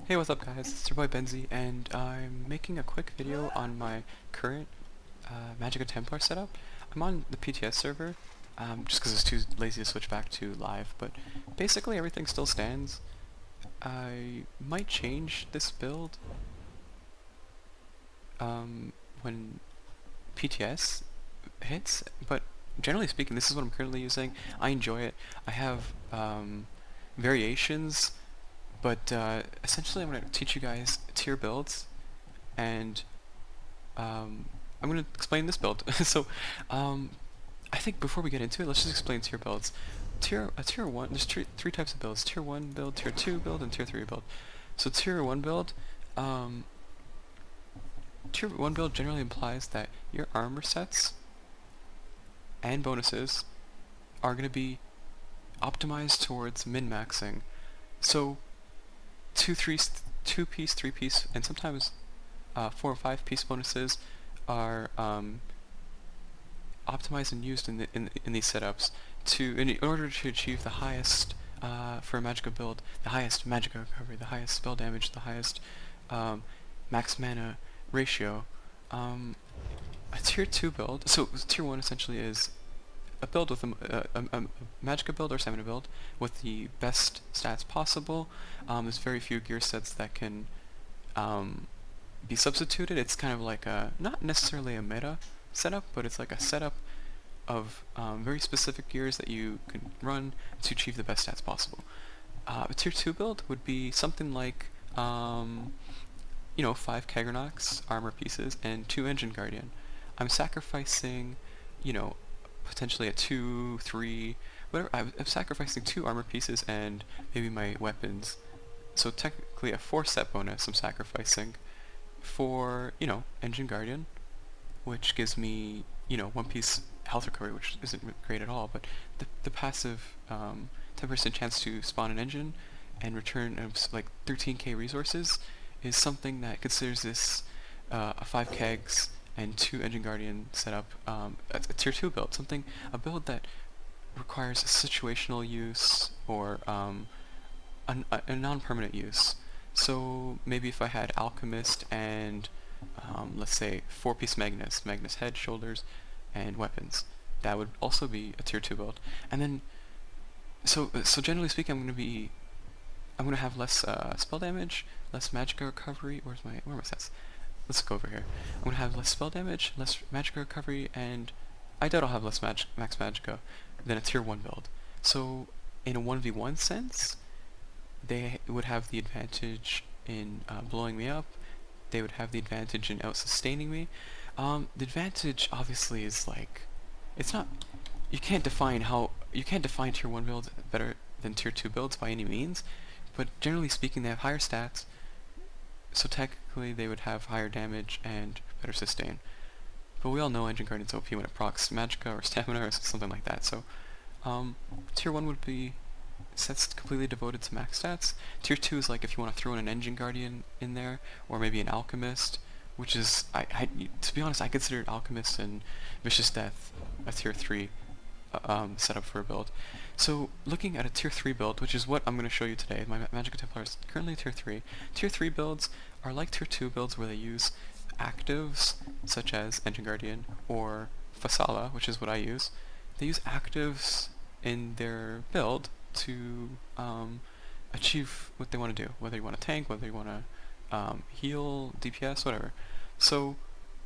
Hey, what's up guys? It's your boy Benzi, and I'm making a quick video on my current Magicka Templar setup. I'm on the PTS server, just because it's too lazy to switch back to live, but basically everything still stands. I might change this build when PTS hits, but generally speaking, this is what I'm currently using. I enjoy it. I have variations, but essentially I'm going to teach you guys tier builds, and I'm going to explain this build. So I think before we get into it, let's just explain tier builds. Tier 1, there's three types of builds: tier 1 build, tier 2 build, and tier 3 build. So tier 1 build, generally implies that your armor sets and bonuses are going to be optimized towards min-maxing. So 2-piece, 3-piece, and sometimes 4 or 5-piece bonuses are optimized and used in these setups in order to achieve the highest for a Magicka build, the highest Magicka recovery, the highest spell damage, the highest max mana ratio. A tier 2 build, so tier 1 essentially is a build with a Magicka build or stamina build with the best stats possible. There's very few gear sets that can be substituted. It's kind of like not necessarily a meta setup, but it's like a setup of very specific gears that you can run to achieve the best stats possible. A tier 2 build would be something like 5 Kaggernox armor pieces and 2 Engine Guardian. I'm sacrificing, potentially a 2, 3, whatever. I'm sacrificing 2 armor pieces and maybe my weapons. So technically a 4 set bonus I'm sacrificing for, Engine Guardian, which gives me, 1 piece health recovery, which isn't great at all, but the passive 10% chance to spawn an engine and return like 13k resources is something that considers this a 5 kegs and 2 Engine Guardian setup, a tier 2 build, a build that requires a situational use or a non-permanent use. So maybe if I had Alchemist and let's say 4-piece Magnus head, shoulders, and weapons, that would also be a tier 2 build. And then, so generally speaking, I'm going to have less spell damage, less Magicka recovery. Where are my stats? Let's go over here. I'm going to have less spell damage, less Magicka recovery, and I doubt I'll have less max Magicka than a tier 1 build. So in a 1v1 sense, they would have the advantage in blowing me up. They would have the advantage in out-sustaining me. The advantage obviously is like, it's not, you can't define tier 1 builds better than tier 2 builds by any means, but generally speaking they have higher stats, so technically they would have higher damage and better sustain. But we all know Engine Guardian's OP when it procs Magicka or Stamina or something like that, so tier 1 would be sets completely devoted to max stats. Tier 2 is like if you want to throw in an Engine Guardian in there, or maybe an Alchemist, which is, to be honest, I consider Alchemist and Vicious Death a tier 3 setup for a build. So looking at a tier 3 build, which is what I'm going to show you today, my Magicka Templar is currently tier 3. Tier 3 builds are like tier 2 builds where they use actives, such as Engine Guardian or Fasala, which is what I use. They use actives in their build to achieve what they want to do, whether you want to tank, whether you want to heal, DPS, whatever. So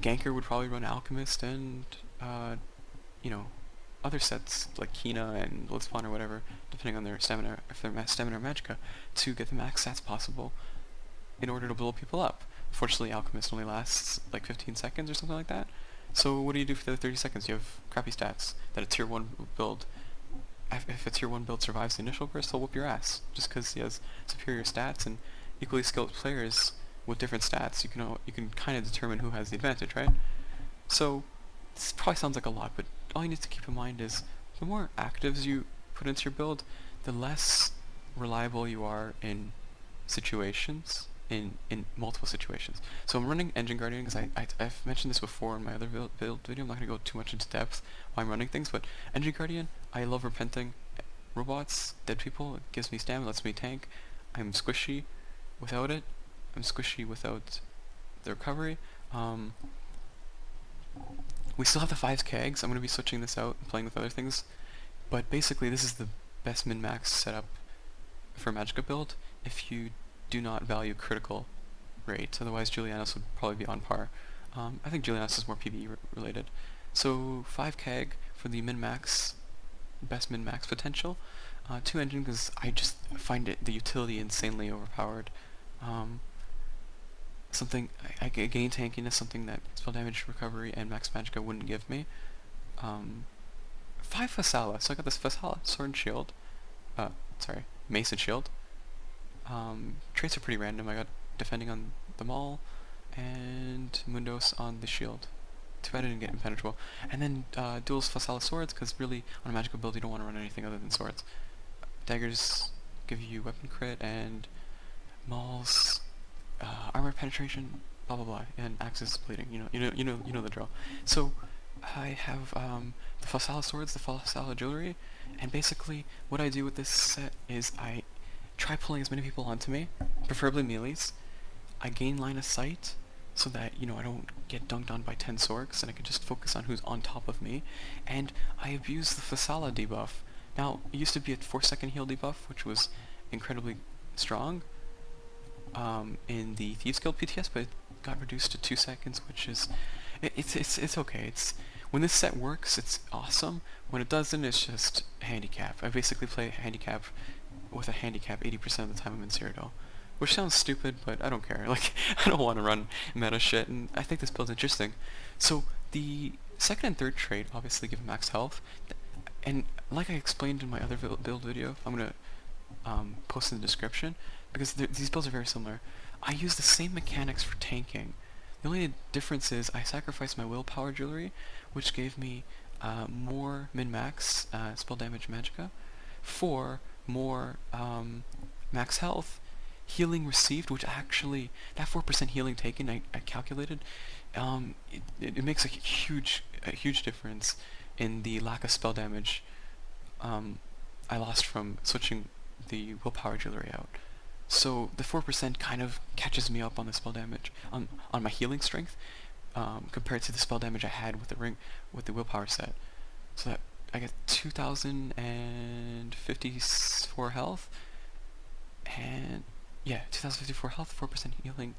Ganker would probably run Alchemist and other sets like Kina and Blitzpawn or whatever, depending on their stamina, if they're stamina or Magicka, to get the max stats possible in order to blow people up. Fortunately, Alchemist only lasts like 15 seconds or something like that. So what do you do for the 30 seconds? You have crappy stats that a tier 1 build, if a tier 1 build survives the initial burst, he'll whoop your ass, just because he has superior stats, and equally skilled players with different stats, you can kind of determine who has the advantage, right? So this probably sounds like a lot, but all you need to keep in mind is the more actives you put into your build, the less reliable you are in situations, in multiple situations. So I'm running Engine Guardian because I've mentioned this before in my other build video. I'm not going to go too much into depth while I'm running things, but Engine Guardian, I love repenting robots, dead people. It gives me stamina, lets me tank. I'm squishy, without it. I'm squishy without the recovery. We still have the 5 kegs. I'm going to be switching this out and playing with other things. But basically, this is the best min-max setup for Magicka build if you do not value critical rates. Otherwise, Julianus would probably be on par. I think Julianus is more PvE related. So 5 keg for the min-max, best min-max potential. 2 engine because I just find the utility insanely overpowered. Something I gain tankiness, something that spell damage recovery and max Magicka wouldn't give me. 5 Fasala, so I got this Fasala sword and shield. Sorry, mace and shield. Traits are pretty random. I got defending on the maul and Mundos on the shield. Too bad I didn't get impenetrable. And then duels Fasala swords, because really on a Magicka build you don't want to run anything other than swords. Daggers give you weapon crit and mauls, armor penetration, blah blah blah, and axes bleeding. You know the drill. So I have the Fasala swords, the Fasala jewelry, and basically what I do with this set is I try pulling as many people onto me, preferably melees. I gain line of sight so that I don't get dunked on by 10 sorks and I can just focus on who's on top of me, and I abuse the Fasala debuff. Now, it used to be a 4-second heal debuff, which was incredibly strong in the Thieves Guild PTS, but it got reduced to 2 seconds, which is it's okay. When this set works, it's awesome. When it doesn't, it's just handicap. I basically play handicap with a handicap 80% of the time I'm in Cyrodiil. Which sounds stupid, but I don't care. Like, I don't want to run meta shit, and I think this build's interesting. So, the second and third trait obviously give max health, and like I explained in my other build video, I'm going to post in the description, because these builds are very similar. I use the same mechanics for tanking. The only difference is I sacrificed my willpower jewelry, which gave me more min-max spell damage Magicka, for more max health, healing received, which actually, that 4% healing taken, I calculated, it makes a huge difference in the lack of spell damage I lost from switching the willpower jewelry out. So the 4% kind of catches me up on the spell damage, on my healing strength, compared to the spell damage I had with the willpower set. So that I get 2,054 health, and yeah, 2,054 health, 4% healing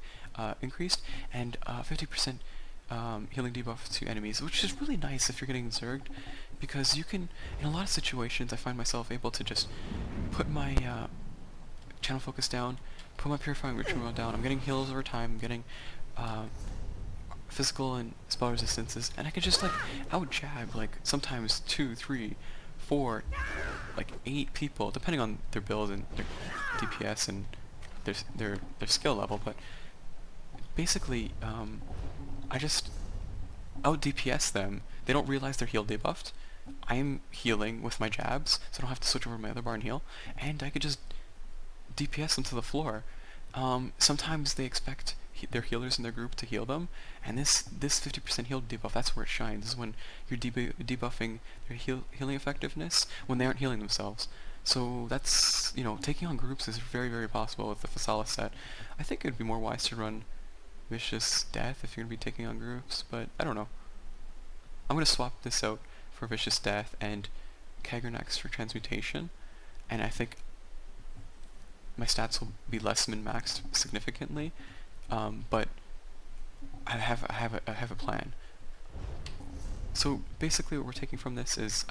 increased, and 50% healing debuff to enemies, which is really nice if you're getting zerged, because you can, in a lot of situations, I find myself able to just put my channel focus down, put my purifying ritual down, I'm getting heals over time, I'm getting physical and spell resistances, and I can just like out-jab like sometimes 2, 3, 4, like 8 people, depending on their build and their DPS and their skill level, but basically I just out DPS them. They don't realize they're heal debuffed. I'm healing with my jabs, so I don't have to switch over to my other bar and heal, and I could just DPS them to the floor. Sometimes they expect their healers in their group to heal them, and this 50% heal debuff, that's where it shines. This is when you're debuffing their healing effectiveness when they aren't healing themselves. So that's, taking on groups is very, very possible with the Fasala set. I think it would be more wise to run Vicious Death if you're going to be taking on groups, but I don't know. I'm going to swap this out for Vicious Death and Kaggernax for Transmutation, and I think my stats will be less min-maxed significantly, but I have a plan. So basically what we're taking from this is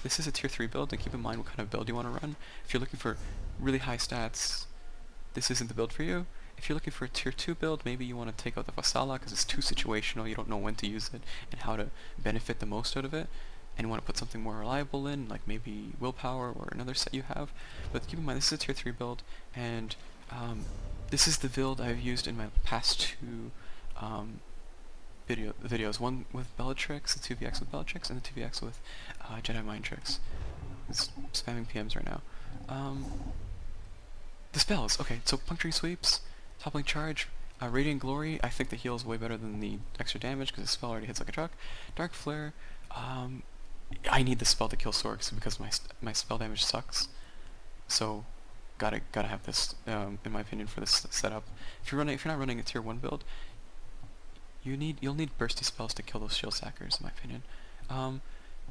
this is a tier 3 build, and keep in mind what kind of build you want to run. If you're looking for really high stats, this isn't the build for you. If you're looking for a tier 2 build, maybe you want to take out the Fasala because it's too situational, you don't know when to use it and how to benefit the most out of it, and you want to put something more reliable in, like maybe willpower or another set you have. But keep in mind, this is a tier 3 build, and this is the build I've used in my past 2 videos, one with Bellatrix, the 2vx with Bellatrix, and the 2vx with Jedi Mind Tricks. It's spamming PMs right now. The spells, okay, so Puncturing Sweeps, Toppling Charge, Radiant Glory, I think the heal is way better than the extra damage because the spell already hits like a truck. Dark Flare, I need the spell to kill Sorks because my spell damage sucks. So gotta have this in my opinion for this setup. If you're not running a tier 1 build, you'll need bursty spells to kill those shield sackers, in my opinion.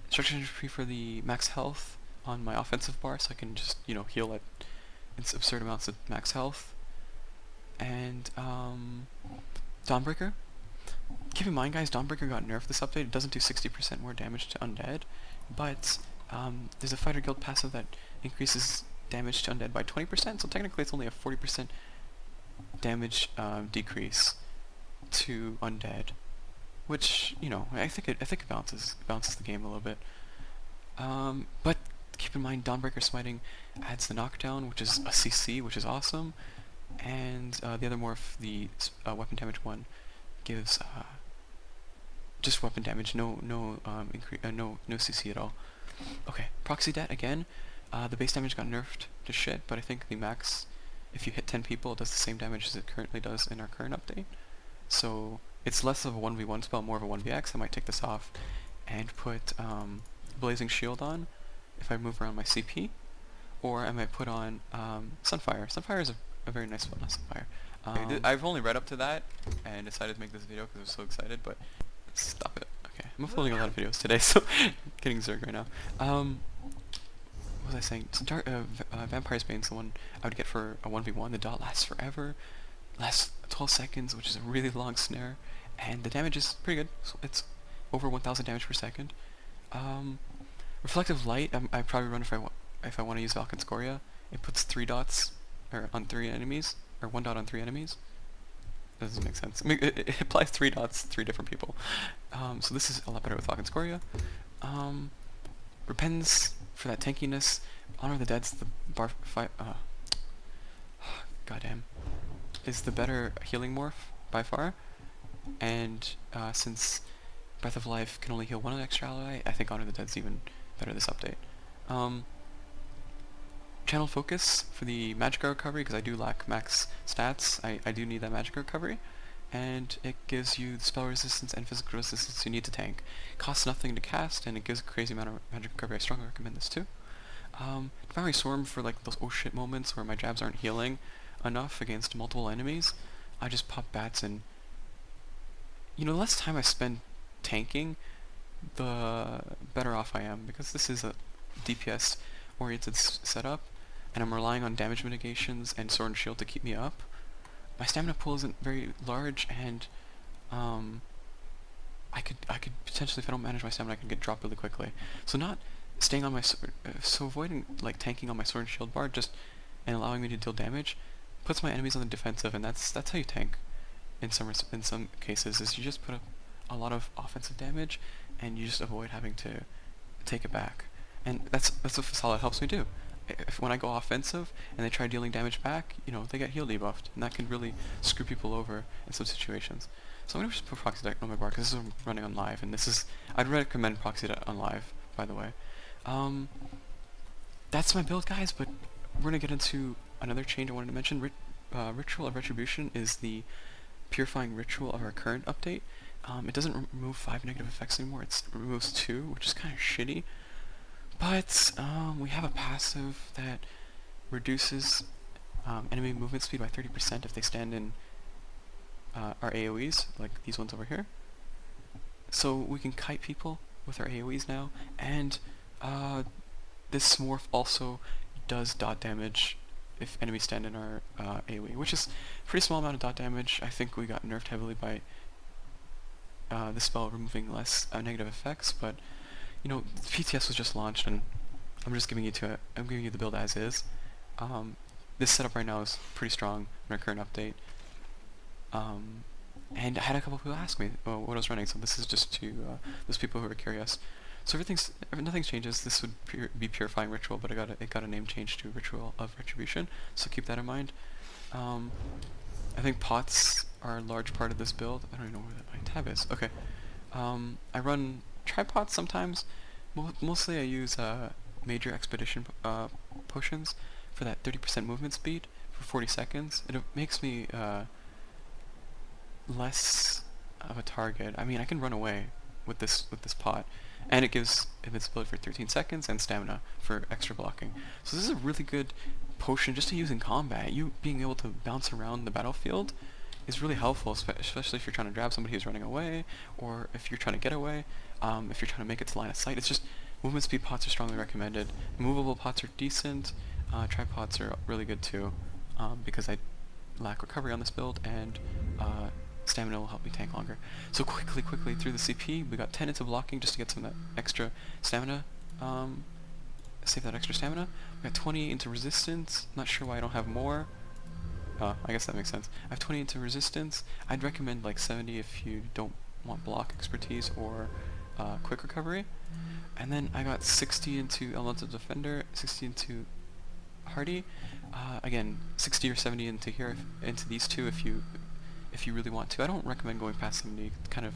Structure entropy for the max health on my offensive bar, so I can just heal at absurd amounts of max health. And Dawnbreaker. Keep in mind, guys, Dawnbreaker got nerfed this update. It doesn't do 60% more damage to undead, but there's a fighter guild passive that increases damage to undead by 20%. So technically, it's only a 40% damage decrease to undead, which I think it bounces the game a little bit. But keep in mind, Dawnbreaker Smiting adds the knockdown, which is a CC, which is awesome, and the other morph, the weapon damage one, gives just weapon damage, no CC at all. Okay, Proxy Det again. The base damage got nerfed to shit, but I think the max, if you hit 10 people, it does the same damage as it currently does in our current update. So it's less of a 1v1 spell, more of a 1vx. I might take this off and put Blazing Shield on if I move around my CP, or I might put on Sunfire. Sunfire is a very nice spell, not Sunfire. I've only read up to that and decided to make this video because I was so excited, but stop it. Okay, I'm uploading a lot of videos today, so getting Zerg right now. What was I saying? So Vampire's Bane's the one I would get for a 1v1. The dot lasts forever, lasts 12 seconds, which is a really long snare, and the damage is pretty good. So it's over 1,000 damage per second. Reflective Light, I probably run if I want to use Valken Scoria. It puts 3 dots on 3 enemies, or 1 dot on 3 enemies. That doesn't make sense. I mean, it applies 3 dots, 3 different people. So this is a lot better with Valken Scoria. Repentance for that tankiness. Honor of the Dead's the bar fight. Goddamn, is the better healing morph by far. And since Breath of Life can only heal 1 extra ally, I think Honor of the Dead's even better this update. Channel Focus for the Magicka recovery, because I do lack max stats. I do need that Magicka recovery, and it gives you the spell resistance and physical resistance you need to tank. It costs nothing to cast, and it gives a crazy amount of magic recovery. I strongly recommend this too. Devouring Swarm for like those oh shit moments where my jabs aren't healing enough against multiple enemies. I just pop bats, and the less time I spend tanking, the better off I am, because this is a DPS oriented setup, and I'm relying on damage mitigations and sword and shield to keep me up. My stamina pool isn't very large, and I could potentially, if I don't manage my stamina, I can get dropped really quickly. So not staying on my so avoiding like tanking on my sword and shield bar and allowing me to deal damage puts my enemies on the defensive, and that's how you tank in some cases, is you just put up a lot of offensive damage and you just avoid having to take it back. And that's what Solid helps me do. When I go offensive and they try dealing damage back, they get heal debuffed, and that can really screw people over in some situations. So I'm gonna just put Proxy Det on my bar because this is running on live, and I'd recommend Proxy Det on live, by the way. That's my build, guys, but we're gonna get into another change I wanted to mention. Ritual of Retribution is the purifying ritual of our current update. It doesn't remove 5 negative effects anymore, it removes 2, which is kind of shitty. But we have a passive that reduces enemy movement speed by 30% if they stand in our AoEs, like these ones over here. So we can kite people with our AoEs now, and this morph also does dot damage if enemies stand in our AoE, which is a pretty small amount of dot damage. I think we got nerfed heavily by the spell removing less negative effects, but PTS was just launched, and I'm giving you the build as is. This setup right now is pretty strong in our current update. And I had a couple people ask me what I was running, so this is just to those people who are curious. So nothing changes. This would be Purifying Ritual, but it got a name change to Ritual of Retribution, so keep that in mind. I think pots are a large part of this build. I don't even know where my tab is. Okay. I run tripods sometimes. Mostly I use major expedition potions for that 30% movement speed for 40 seconds. It makes me less of a target. I mean, I can run away with this pot, and it gives invincibility for 13 seconds and stamina for extra blocking. So this is a really good potion just to use in combat. You being able to bounce around the battlefield is really helpful, especially if you're trying to grab somebody who's running away, or if you're trying to get away, if you're trying to make it to line of sight. It's just, movement speed pots are strongly recommended. Movable pots are decent. Tripods are really good too, because I lack recovery on this build, and stamina will help me tank longer. So quickly through the CP, we got 10 into blocking just to get some of that extra stamina, save that extra stamina. We got 20 into resistance. Not sure why I don't have more. I guess that makes sense. I have 20 into resistance. I'd recommend like 70 if you don't want block expertise or quick recovery. And then I got 60 into elemental defender, 60 into hardy. Again, 60 or 70 into here, into these two if you really want to. I don't recommend going past 70. Kind of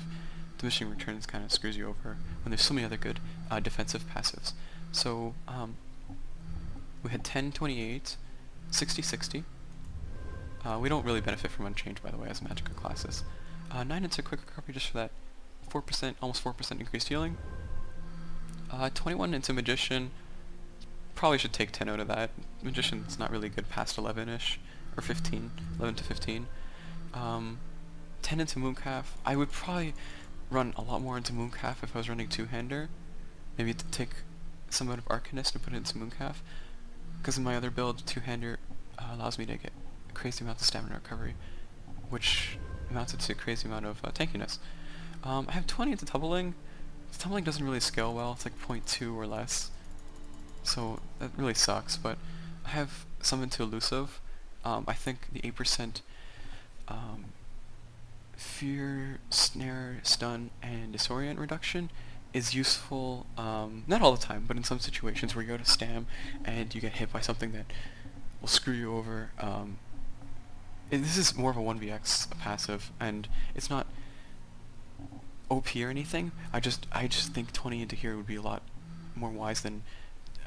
diminishing returns kind of screws you over when there's so many other good defensive passives. So we had 10, 28, 60, 60. We don't really benefit from Unchanged, by the way, as Magicka classes. 9 into quick recovery just for that 4%, almost 4% increased healing. 21 into Magician. Probably should take 10 out of that. Magician's not really good past 11-ish, or 15, 11 to 15. 10 into Mooncalf. I would probably run a lot more into Mooncalf if I was running two-hander. Maybe to take some out of Arcanist and put it into Mooncalf. Because in my other build, two-hander allows me to get crazy amounts of stamina recovery, which amounted to a crazy amount of tankiness. I have 20 into Tumbling. Tumbling doesn't really scale well. It's like 0.2 or less. So that really sucks, but I have some into Elusive. I think the 8% Fear, Snare, Stun, and Disorient reduction is useful, not all the time, but in some situations where you go to stam and you get hit by something that will screw you over. This is more of a 1vx passive, and it's not OP or anything. I just think 20 into here would be a lot more wise than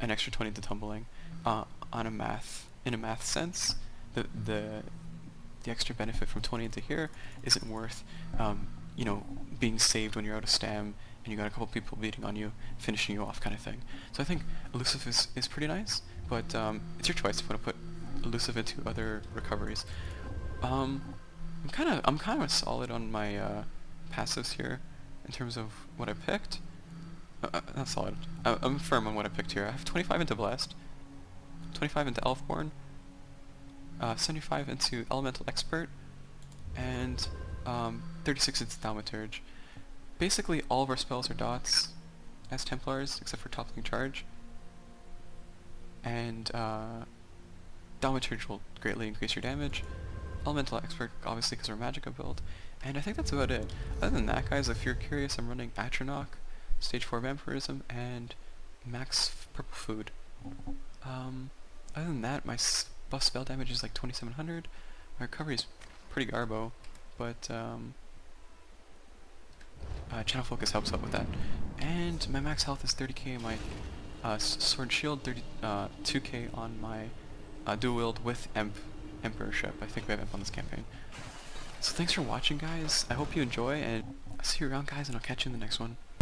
an extra 20 into Tumbling. In a math sense, the extra benefit from 20 into here isn't worth being saved when you're out of stam and you got a couple people beating on you, finishing you off kind of thing. So I think Elusive is pretty nice, but it's your choice if you want to put Elusive into other recoveries. I'm kind of solid on my passives here in terms of what I picked. Not solid. I'm firm on what I picked here. I have 25 into Blessed, 25 into Elfborn, 75 into Elemental Expert, and 36 into Thaumaturge. Basically, all of our spells are dots as Templars, except for Toppling Charge. And Thaumaturge will greatly increase your damage. Elemental Expert, obviously, because we're a Magicka build. And I think that's about it. Other than that, guys, if you're curious, I'm running Atronach, Stage 4 Vampirism, and Max Purple Food. Other than that, my buff spell damage is like 2700. My recovery is pretty garbo, but Channel Focus helps out with that. And my max health is 30k, my Sword Shield 2k on my dual wield with Emperorship. I think we have Emp on this campaign. So thanks for watching, guys. I hope you enjoy, and I'll see you around, guys, and I'll catch you in the next one.